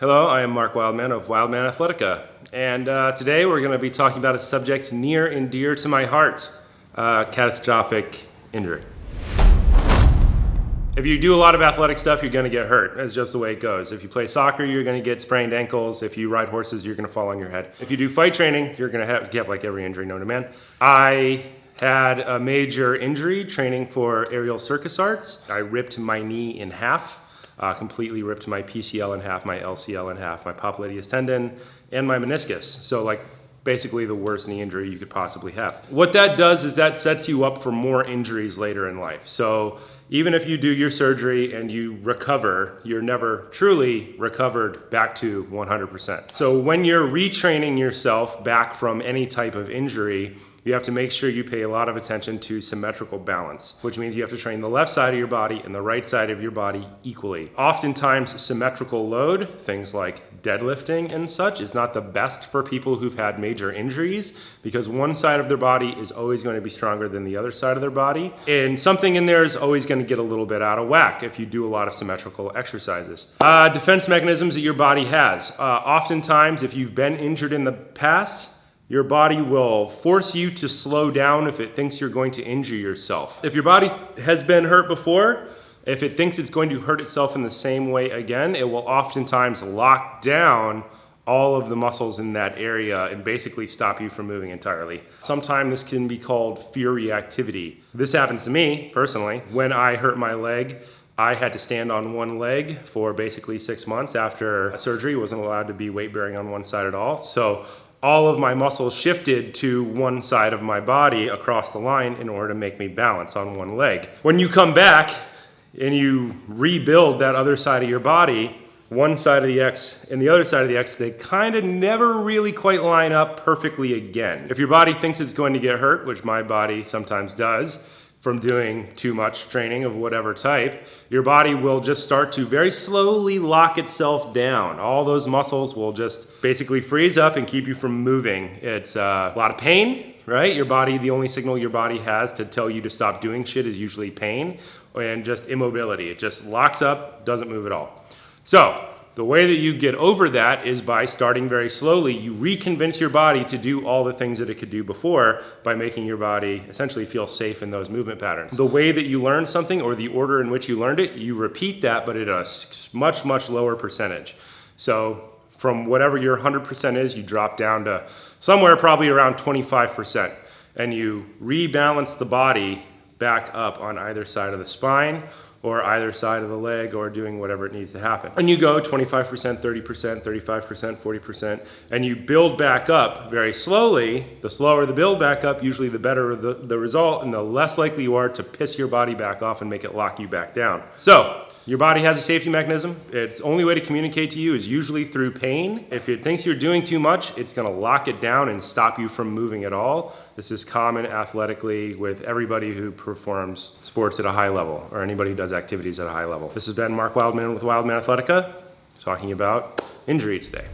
Hello, I am Mark Wildman of Wildman Athletica, and today we're going to be talking about a subject near and dear to my heart, catastrophic injury. If you do a lot of athletic stuff, you're going to get hurt. That's just the way it goes. If you play soccer, you're going to get sprained ankles. If you ride horses, you're going to fall on your head. If you do fight training, you're going to get like every injury known to man. I had a major injury training for aerial circus arts. I ripped my knee in half. Completely ripped my PCL in half, my LCL in half, my popliteus tendon, and my meniscus. So like basically the worst knee injury you could possibly have. What that does is that sets you up for more injuries later in life. So even if you do your surgery and you recover, you're never truly recovered back to 100%. So when you're retraining yourself back from any type of injury, you have to make sure you pay a lot of attention to symmetrical balance, which means you have to train the left side of your body and the right side of your body equally. Oftentimes, symmetrical load, things like deadlifting and such, is not the best for people who've had major injuries because one side of their body is always going to be stronger than the other side of their body. And something in there is always going to get a little bit out of whack if you do a lot of symmetrical exercises. Defense mechanisms that your body has. Oftentimes, if you've been injured in the past, your body will force you to slow down if it thinks you're going to injure yourself. If your body has been hurt before, if it thinks it's going to hurt itself in the same way again, it will oftentimes lock down all of the muscles in that area and basically stop you from moving entirely. Sometimes this can be called fear reactivity. This happens to me personally. When I hurt my leg, I had to stand on one leg for basically 6 months after a surgery. Wasn't allowed to be weight bearing on one side at all. So all of my muscles shifted to one side of my body across the line in order to make me balance on one leg. When you come back and you rebuild that other side of your body, one side of the X and the other side of the X, they kind of never really quite line up perfectly again. If your body thinks it's going to get hurt, which my body sometimes does, from doing too much training of whatever type, your body will just start to very slowly lock itself down. All those muscles will just basically freeze up and keep you from moving. It's a lot of pain, right? Your body, the only signal your body has to tell you to stop doing shit is usually pain and just immobility. It just locks up, doesn't move at all. So the way that you get over that is by starting very slowly. You reconvince your body to do all the things that it could do before by making your body essentially feel safe in those movement patterns. The way that you learn something or the order in which you learned it, you repeat that, but at a much, much lower percentage. So from whatever your 100% is, you drop down to somewhere probably around 25%. And you rebalance the body back up on either side of the spine or either side of the leg, or doing whatever it needs to happen. And you go 25%, 30%, 35%, 40%, and you build back up very slowly. The slower the build back up, usually the better the result, and the less likely you are to piss your body back off and make it lock you back down. So, your body has a safety mechanism. Its only way to communicate to you is usually through pain. If it thinks you're doing too much, it's gonna lock it down and stop you from moving at all. This is common athletically with everybody who performs sports at a high level or anybody who does activities at a high level. This has been Mark Wildman with Wildman Athletica, talking about injury today.